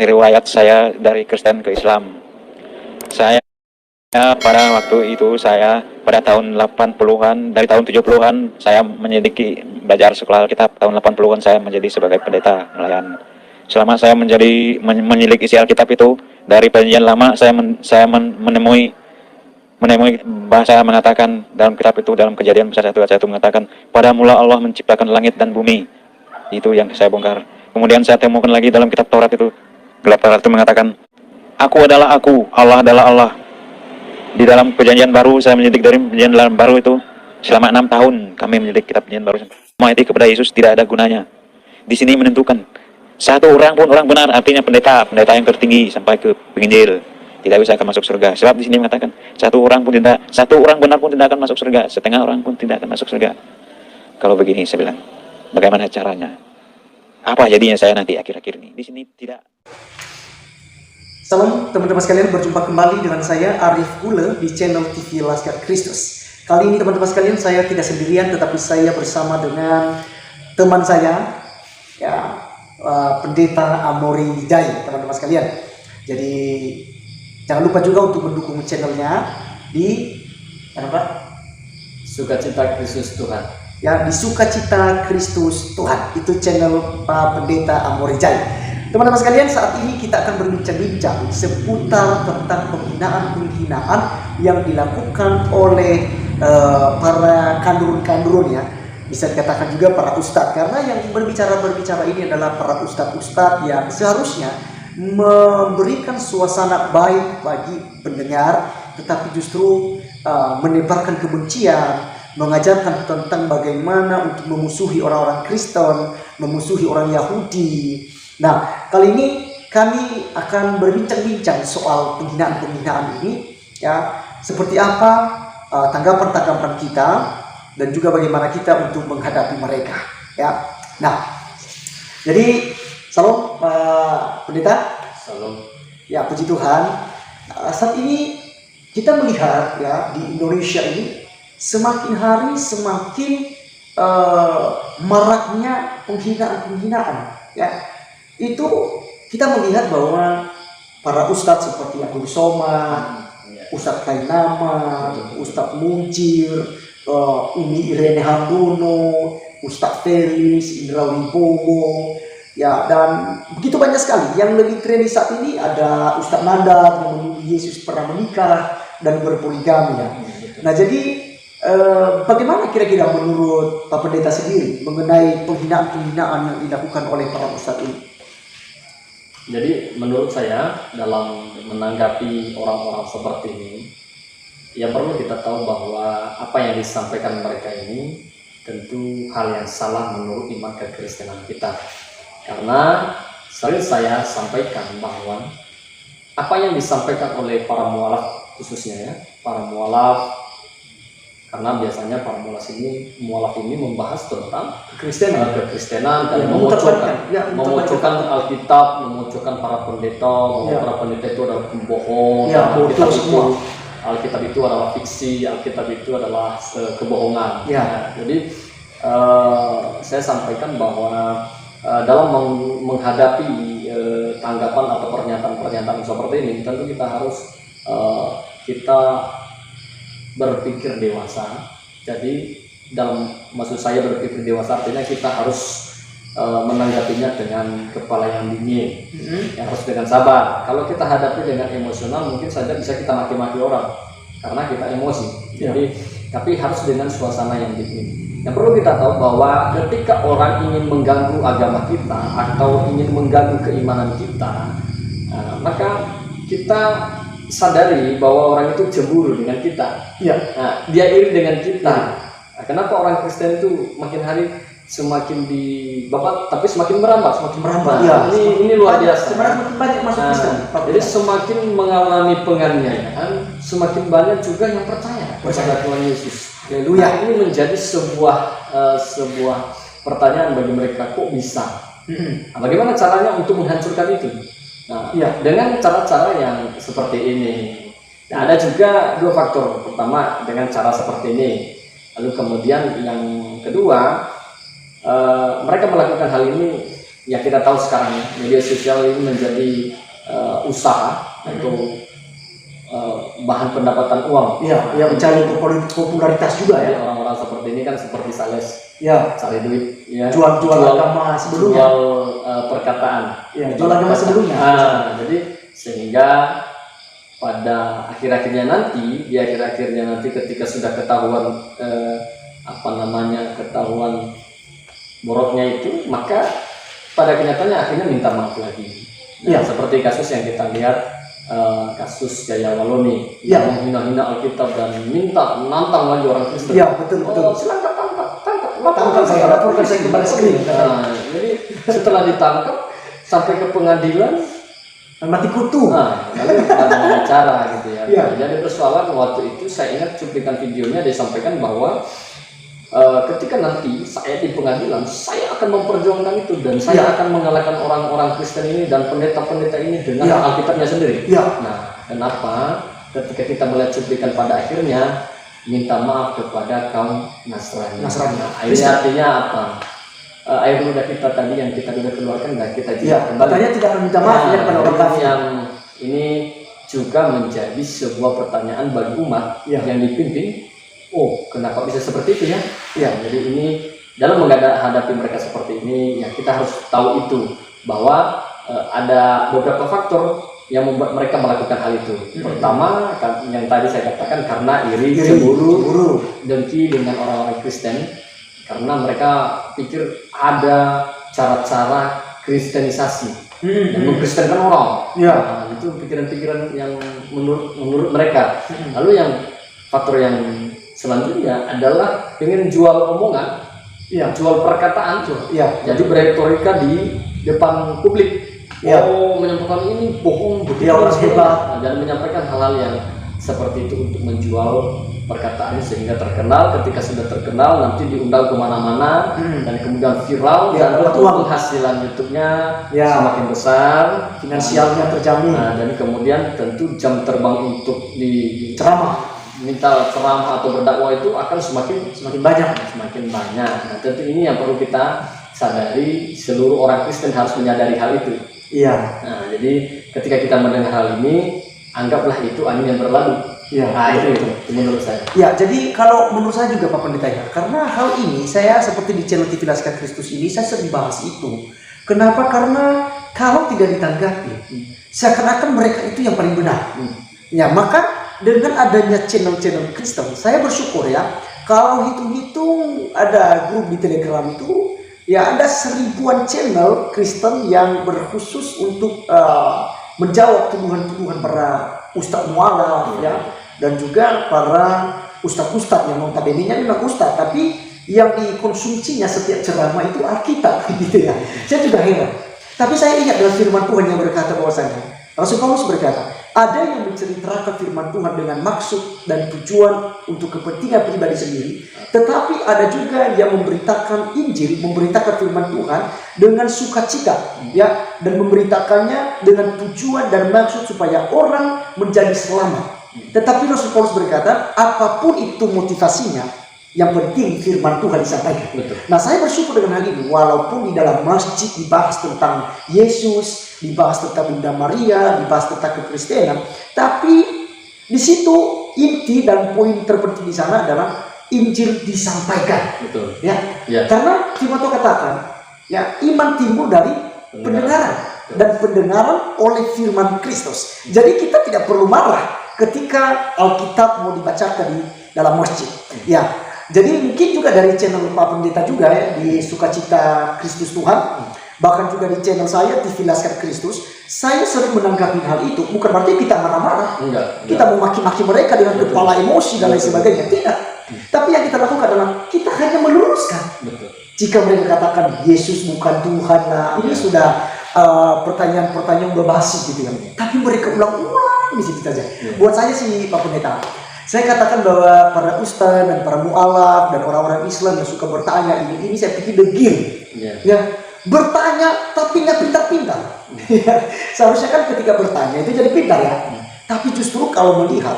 riwayat saya dari Kristen ke Islam. Saya pada waktu itu pada tahun 80-an, dari tahun 70-an saya menyelidiki belajar sekolah Alkitab. Tahun 80-an saya menjadi sebagai pendeta nelayan. Selama saya menyelidiki isi Alkitab itu, dari perjanjian lama saya menemui bahasa mengatakan dalam kitab itu, dalam Kejadian pasal 1 ayat 1 mengatakan, pada mula Allah menciptakan langit dan bumi. Itu yang saya bongkar. Kemudian saya temukan lagi dalam kitab Taurat itu, kitab Taurat itu mengatakan, aku adalah aku, Allah adalah Allah. Di dalam perjanjian baru, saya menyelidik dari perjanjian dalam baru itu, selama 6 tahun kami menyelidik kitab perjanjian baru. Semua itu kepada Yesus tidak ada gunanya. Di sini menentukan, satu orang pun orang benar, artinya pendeta yang tertinggi sampai ke penginjil, tidak bisa akan masuk surga. Sebab di sini mengatakan satu orang benar pun tidak akan masuk surga, setengah orang pun tidak akan masuk surga. Kalau begini saya bilang, bagaimana caranya? Apa jadinya saya nanti akhir-akhir ini? Di sini tidak. Salam teman-teman sekalian, berjumpa kembali dengan saya Arif Gule di channel TV Laskar Kristus. Kali ini teman-teman sekalian, saya tidak sendirian, tetapi saya bersama dengan teman saya, ya, Pendeta Amori Jai, teman-teman sekalian. Jadi jangan lupa juga untuk mendukung channelnya di Sukacita Kristus Tuhan. Ya, di Sukacita Kristus Tuhan. Itu channel Pak Pendeta Amori Jai. Teman-teman sekalian, saat ini kita akan berbincang-bincang seputar tentang penghinaan-penghinaan yang dilakukan oleh para kandurun-kandurun, ya. Bisa dikatakan juga para ustadz, karena yang berbicara ini adalah para ustadz-ustadz yang seharusnya memberikan suasana baik bagi pendengar, tetapi justru menebarkan kebencian, mengajarkan tentang bagaimana untuk memusuhi orang-orang Kristen, memusuhi orang Yahudi. Nah, kali ini kami akan berbincang-bincang soal penghinaan-penghinaan ini, ya, seperti apa tanggapan-tanggapan kita dan juga bagaimana kita untuk menghadapi mereka, ya. Nah, jadi salam Pendeta. Salam. Ya, puji Tuhan. Saat ini kita melihat, ya, di Indonesia ini semakin hari semakin maraknya penghinaan-penghinaan, ya. Itu kita melihat bahwa para ustadz seperti Abdul Somad, Ustadz Kainama, Ustadz Muncir, Umi Irene Hardono, Ustadz Felix, Indra Wibowo, ya, dan begitu banyak sekali. Yang lebih keren di saat ini ada Ustadz Nandar yang menuduh Yesus pernah menikah dan berpoligami, ya. Nah, jadi bagaimana kira-kira menurut Pak Pendeta sendiri mengenai penghinaan-penghinaan yang dilakukan oleh para ustadz ini? Jadi menurut saya, dalam menanggapi orang-orang seperti ini, ya perlu kita tahu bahwa apa yang disampaikan mereka ini tentu hal yang salah menurut iman kekristenan kita. Karena sering saya sampaikan bahwa apa yang disampaikan oleh para mualaf, khususnya, ya, para mualaf, karena biasanya para mualaf ini membahas tentang kekristenan dan memojokkan Alkitab, memojokkan para pendeta, bahwa para pendeta itu adalah pembohong, Alkitab itu adalah fiksi, Alkitab itu adalah kebohongan. Ya. Jadi saya sampaikan bahwa dalam menghadapi tanggapan atau pernyataan-pernyataan seperti ini, tentu kita harus berpikir dewasa. Jadi maksud saya berpikir dewasa artinya kita harus menanggapinya dengan kepala yang dingin, yang harus dengan sabar. Kalau kita hadapi dengan emosional, mungkin saja bisa kita maki-maki orang karena kita emosi. Jadi tapi harus dengan suasana yang dingin. Yang perlu kita tahu bahwa ketika orang ingin mengganggu agama kita atau ingin mengganggu keimanan kita, maka kita sadari bahwa orang itu cemburu dengan kita. Ya. Nah, dia iri dengan kita. Nah, kenapa orang Kristen itu makin hari semakin dibabat, tapi semakin merambat. Ya. Ini luar biasa. Semakin banyak masuk Kristen. Jadi semakin mengalami penganiayaan, semakin banyak juga yang percaya kepada Tuhan Yesus. Haleluya. Ini menjadi sebuah pertanyaan bagi mereka, kok bisa? Nah, bagaimana caranya untuk menghancurkan itu? Nah, dengan cara-cara yang seperti ini. Nah, ada juga dua faktor. Pertama, dengan cara seperti ini. Lalu kemudian yang kedua, mereka melakukan hal ini ya kita tahu sekarang ya, media sosial ini menjadi usaha atau bahan pendapatan uang. Iya, yang mencari popularitas juga Jadi ya. orang-orang seperti ini kan seperti sales, Ya, cari duit, ya. jual agama sebelumnya. Jual perkataan. Ya, jual agama sebelumnya. Jadi sehingga pada akhir-akhirnya nanti, di akhir-akhirnya nanti ketika sudah ketahuan ketahuan boroknya itu, maka pada kenyataannya akhirnya minta maaf lagi. Iya. Seperti kasus yang kita lihat, kasus Jaya Waloni Iya. yang menghina-hina Alkitab dan minta menantang lagi orang Kristen. Iya, betul. Silakan tangkap Saya laporkan saya kepada screen. jadi setelah ditangkap sampai ke pengadilan, Mati kutu. lalu ada cara gitu ya. Iya. Jadi persoalan waktu itu saya ingat cuplikan videonya disampaikan bahwa ketika nanti saya di pengadilan, saya akan memperjuangkan itu dan saya Iya. akan mengalahkan orang-orang Kristen ini dan pendeta-pendeta ini dengan Iya. Alkitabnya sendiri. Iya. Nah, kenapa ketika kita melihat cuplikan pada akhirnya minta maaf kepada kaum Nasrani. Nasrani. Nah, ini artinya apa? Air ludah kita tadi yang kita sudah keluarkan dan kita Iya, juga katanya tidak akan minta maaf ya kepada orang kafir. yang ini juga menjadi sebuah pertanyaan bagi umat Iya. yang dipimpin. Oh, kenapa bisa seperti itu ya? Iya. Jadi ini dalam menghadapi mereka seperti ini, ya kita harus tahu itu bahwa ada beberapa faktor yang membuat mereka melakukan hal itu. Pertama, yang tadi saya katakan karena iri, cemburu, dengki dengan orang-orang Kristen, karena mereka pikir ada cara-cara kristenisasi dan mengkristenkan orang. Iya. Nah, itu pikiran-pikiran yang menurut mereka. Lalu yang faktor yang selanjutnya adalah pengen jual omongan, Iya. jual perkataan, Iya. jadi berretorika di depan publik. Iya. Oh, menyampaikan ini bohong, Dia orang hebat. dan menyampaikan hal-hal yang seperti itu untuk menjual perkataan sehingga terkenal. Ketika sudah terkenal, nanti diundang kemana-mana dan kemudian viral Ya, dan dapat tentu uang. penghasilan YouTube-nya Ya. semakin besar, Finansialnya terjamin. Nah, dan kemudian tentu jam terbang untuk minta ceramah atau berdakwah itu akan semakin banyak. semakin banyak. Nah, tentu ini yang perlu kita sadari, seluruh orang Kristen harus menyadari hal itu. Iya. Nah, jadi ketika kita mendengar hal ini, anggaplah itu angin yang berlalu. Iya. Nah, itu menurut saya. Ya, jadi kalau menurut saya juga Pak Pendeta ya, karena hal ini saya seperti di channel TV Laskar Kristus ini saya sering bahas itu. Kenapa? Karena kalau tidak ditanggapi, seakan-akan mereka itu yang paling benar. Ya, maka dengan adanya channel-channel Kristen, saya bersyukur ya. Kalau hitung-hitung ada grup di Telegram itu, ya ada 1000-an channel Kristen yang berkhusus untuk menjawab tuduhan-tuduhan para ustadz mualaf ya, dan juga para ustadz-ustadz yang notabene-nya memang ustadz, tapi yang dikonsumsinya setiap ceramah itu Alkitab gitu ya. Saya juga heran. Tapi saya ingat dalam firman Tuhan yang berkata bahwasanya Rasul Paulus berkata, ada yang menceritakan firman Tuhan dengan maksud dan tujuan untuk kepentingan pribadi sendiri, tetapi ada juga yang memberitakan Injil, memberitakan firman Tuhan dengan sukacita, ya, dan memberitakannya dengan tujuan dan maksud supaya orang menjadi selamat. Tetapi Rasul Paulus berkata, apapun itu motivasinya, yang penting firman Tuhan disampaikan. Betul. Nah, saya bersyukur dengan hal ini, walaupun di dalam masjid dibahas tentang Yesus, dibahas tentang Bunda Maria, dibahas tentang kekristenan, tapi di situ inti dan poin terpenting di sana adalah Injil disampaikan. Betul. Ya, Ya. karena firman Tuhan katakan, ya, iman timbul dari pendengaran dan pendengaran oleh firman Kristus. Jadi kita tidak perlu marah ketika Alkitab mau dibacakan di dalam masjid. Ya. Jadi mungkin juga dari channel Pak Pendeta juga ya, di Sukacita Kristus Tuhan, bahkan juga di channel saya TV Laskar Kristus, saya sering menanggapi hal itu. Bukan berarti kita marah-marah, Enggak. kita memaki-maki mereka dengan kepala emosi dan lain sebagainya, tidak. Tapi yang kita lakukan adalah kita hanya meluruskan. Betul. Jika mereka katakan Yesus bukan Tuhan, nah ini sudah pertanyaan-pertanyaan udah basi gitu ya. Tapi mereka ulang-ulang di situ saja. Buat saya sih Pak Pendeta, saya katakan bahwa para ustaz dan para mualaf dan orang-orang Islam yang suka bertanya ini saya pikir degil. Ya, bertanya tapi nggak pintar-pintar. Seharusnya kan ketika bertanya itu jadi pintar ya. Tapi justru kalau melihat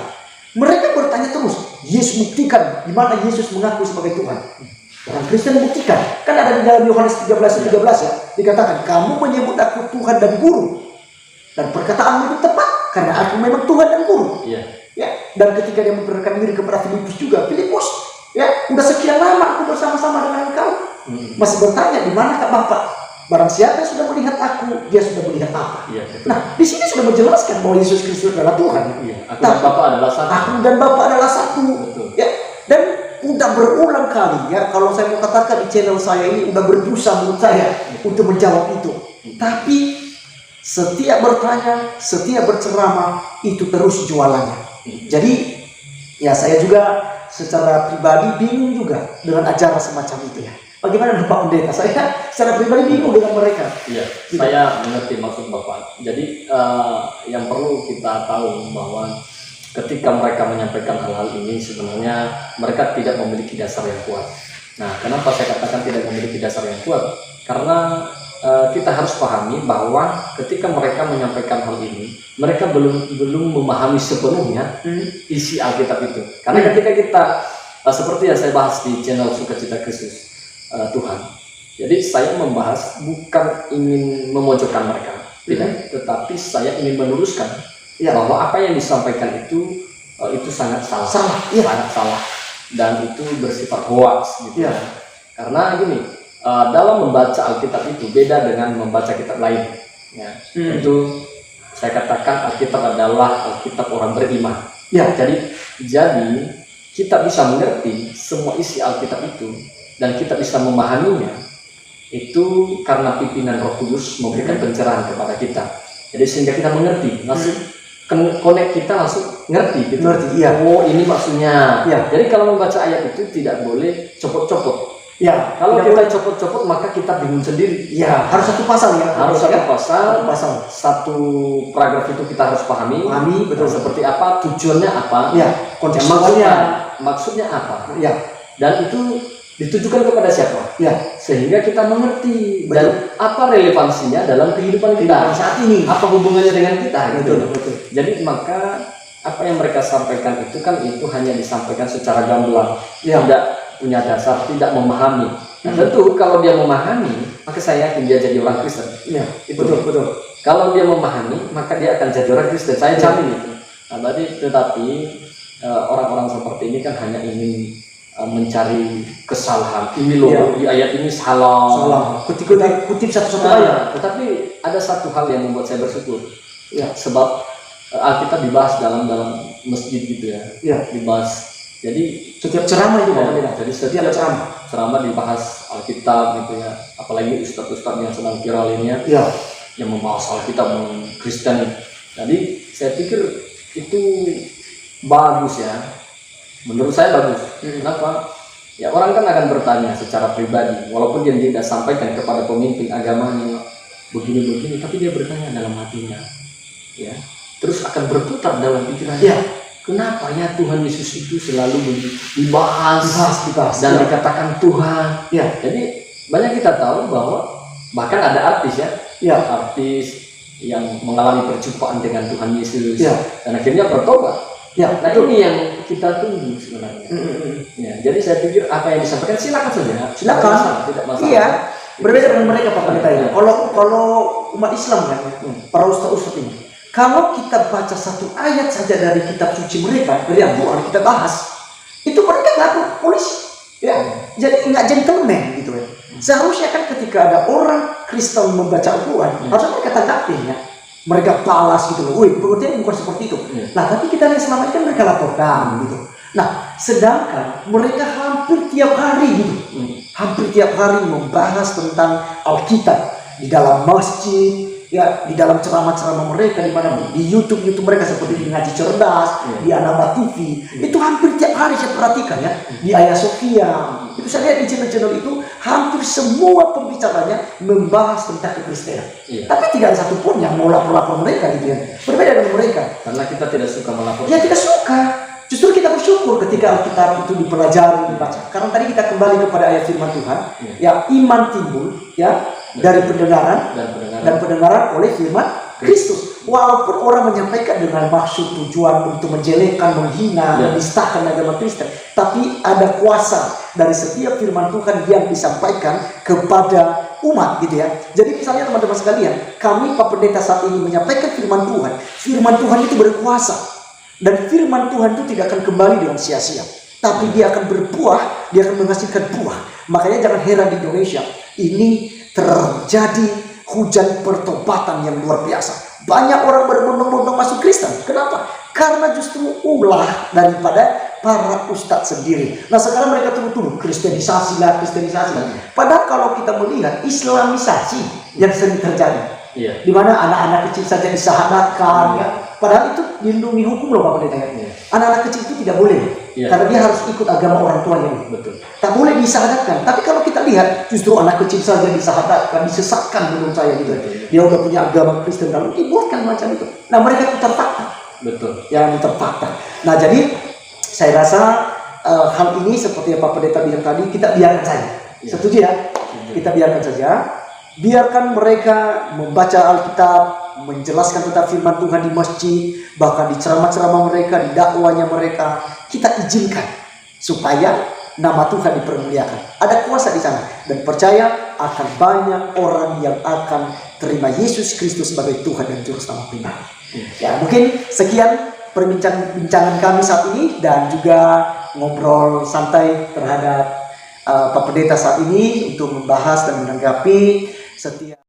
mereka bertanya terus, Yesus buktikan di mana Yesus mengaku sebagai Tuhan. Orang Kristen buktikan. Kan ada di dalam Yohanes 13:13 ya, dikatakan kamu menyebut aku Tuhan dan Guru, dan perkataanmu itu tepat karena aku memang Tuhan dan Guru. Iya. Ya, dan ketika dia memperkenalkan diri kepada Filipus juga, Filipus, ya, udah sekian lama aku bersama-sama dengan engkau, masih bertanya di mana Kak Bapak? Barang siapa yang sudah melihat aku, dia sudah melihat apa. Iya, betul. Nah, di sini sudah menjelaskan bahwa Yesus Kristus adalah Tuhan. Iya, aku dan Bapak adalah satu. Aku dan Bapak adalah satu. Betul. Ya, dan udah berulang kali ya, kalau saya mau katakan di channel saya ini udah berdosa menurut saya untuk menjawab itu. Tapi setiap bertanya, setiap berceramah itu terus jualannya. Jadi ya saya juga secara pribadi bingung juga dengan ajaran semacam itu ya. Bagaimana Pak Pendeta? Saya secara pribadi bingung dengan mereka. Iya, saya mengerti maksud Bapak. Jadi yang perlu kita tahu bahwa ketika mereka menyampaikan hal-hal ini sebenarnya mereka tidak memiliki dasar yang kuat. Nah, kenapa saya katakan tidak memiliki dasar yang kuat? Karena kita harus pahami bahwa ketika mereka menyampaikan hal ini, mereka belum memahami sepenuhnya isi Alkitab itu. Karena ketika kita seperti yang saya bahas di channel Sukacita Kristus Tuhan, jadi saya membahas bukan ingin memojokkan mereka, tidak, tetapi saya ingin meluruskan bahwa apa yang disampaikan itu sangat salah, sangat salah, dan itu bersifat hoax gitu. Karena gini, dalam membaca Alkitab itu beda dengan membaca kitab lain. Ya, itu saya katakan Alkitab adalah Alkitab orang beriman. Jadi kita bisa mengerti semua isi Alkitab itu dan kita bisa memahaminya itu karena pimpinan Roh Kudus memberikan pencerahan kepada kita. Jadi sehingga kita mengerti, langsung connect, kita langsung ngerti gitu. Oh, ini maksudnya. Jadi kalau membaca ayat itu tidak boleh copot-copot. Kalau kita copot-copot maka kita bingung sendiri. Harus satu pasal ya. Harus satu pasal. Satu paragraf itu kita harus pahami. Betul. Seperti apa, tujuannya apa? Maksudnya apa? Dan itu ditujukan kepada siapa? Sehingga kita mengerti. Betul. Dan apa relevansinya dalam kehidupan kita saat ini? Apa hubungannya dengan kita? Betul. Jadi maka apa yang mereka sampaikan itu kan itu hanya disampaikan secara gamblang. Tidak punya dasar, tidak memahami. Nah, tentu kalau dia memahami, maka saya yakin dia jadi orang Kristen. Betul. Kalau dia memahami, maka dia akan jadi orang Kristen. Saya jamin itu. Nah, tetapi orang-orang seperti ini kan hanya ingin mencari kesalahan. Ini loh, di ayat ini salah. Kutip satu-satu ayat. Tetapi ada satu hal yang membuat saya bersyukur. Sebab Alkitab dibahas dalam masjid gitu ya. Dibahas. Jadi setiap ceramah itu jadi setiap ceramah dibahas Alkitab gitu ya. Apalagi ustadz-ustadz yang sedang viral ini yang membahas Alkitab Kristen. Jadi saya pikir itu bagus ya. Menurut saya bagus. Kenapa? Ya orang kan akan bertanya secara pribadi, walaupun dia tidak sampaikan kepada pemimpin agamanya begini-begini, tapi dia bertanya dalam hatinya, ya. Terus akan berputar dalam pikirannya. Kenapa ya Tuhan Yesus itu selalu dibahas dan dikatakan Tuhan? Jadi banyak kita tahu bahwa bahkan ada artis artis yang mengalami perjumpaan dengan Tuhan Yesus dan akhirnya bertobat. Nah ini yang kita tunggu sebenarnya. Jadi saya pikir apa yang disampaikan silakan saja. Tidak masalah. Berbeda dengan mereka Pak Pendeta ini. Kalau umat Islam kan, para ustaz-ustaz ini. Kalau kita baca satu ayat saja dari kitab suci mereka, dari Al-Quran kita bahas, itu mereka ngaku polisi, jadi nggak gentleman gitu ya. Seharusnya kan ketika ada orang Kristen membaca Al-Quran, harusnya mereka tanggapin ya, mereka balas gitu loh. Pengertian bukan seperti itu. Nah, tapi kita lihat selama ini kan mereka laporkan gitu. Nah, sedangkan mereka hampir tiap hari gitu, hampir tiap hari membahas tentang Alkitab di dalam masjid. Di dalam ceramah-ceramah mereka di mana di YouTube mereka seperti di Ngaji Cerdas, di Anaba TV, itu hampir tiap hari saya perhatikan ya, di Ayah Sofia, itu saya lihat di channel-channel itu hampir semua pembicaranya membahas tentang kekristenan. Tapi tidak ada satupun yang mau lapor-lapor mereka gitu ya. Berbeda dengan mereka. Karena kita tidak suka melapor. Tidak suka. Justru kita bersyukur ketika Alkitab itu dipelajari, dibaca. Karena tadi kita kembali kepada ayat firman Tuhan, iman timbul dari pendengaran dan pendengaran oleh firman Kristus. walaupun orang menyampaikan dengan maksud tujuan untuk menjelekkan, menghina, menistakan agama Kristen, tapi ada kuasa dari setiap firman Tuhan yang disampaikan kepada umat gitu ya. Jadi misalnya teman-teman sekalian, kami Pak Pendeta saat ini menyampaikan firman Tuhan. Firman Tuhan itu berkuasa, dan firman Tuhan itu tidak akan kembali dengan sia-sia, tapi dia akan berbuah, dia akan menghasilkan buah. Makanya jangan heran di Indonesia ini terjadi hujan pertobatan yang luar biasa. Banyak orang berbondong-bondong masuk Kristen. Kenapa? Karena justru ulah daripada para ustadz sendiri. Nah sekarang mereka tuduh kristenisasi lah. Padahal kalau kita melihat islamisasi yang sering terjadi, di mana anak-anak kecil saja disahadatkan, ya. Padahal itu dilindungi hukum loh Pak Pendeta. Anak-anak kecil itu tidak boleh, karena dia harus ikut agama orang tuanya. Tak boleh disahadatkan. Tapi kalau kita lihat, justru anak kecil saja disahadatkan, disesatkan menurut saya gitu. Dia udah punya agama Kristen lalu dibuatkan macam itu. Nah mereka putar fakta. Yang putar fakta. Nah jadi saya rasa hal ini seperti yang Pak Pendeta bilang tadi, kita biarkan saja. Setuju ya? Kita biarkan saja. Biarkan mereka membaca Alkitab, menjelaskan tentang firman Tuhan di masjid, bahkan di ceramah-ceramah mereka, di dakwanya mereka. Kita izinkan supaya nama Tuhan dipermuliakan. Ada kuasa di sana, dan percaya akan banyak orang yang akan terima Yesus Kristus sebagai Tuhan dan Juru Selamat pribadi. Ya, mungkin sekian perbincangan kami saat ini, dan juga ngobrol santai terhadap Pak Pendeta saat ini untuk membahas dan menanggapi setiap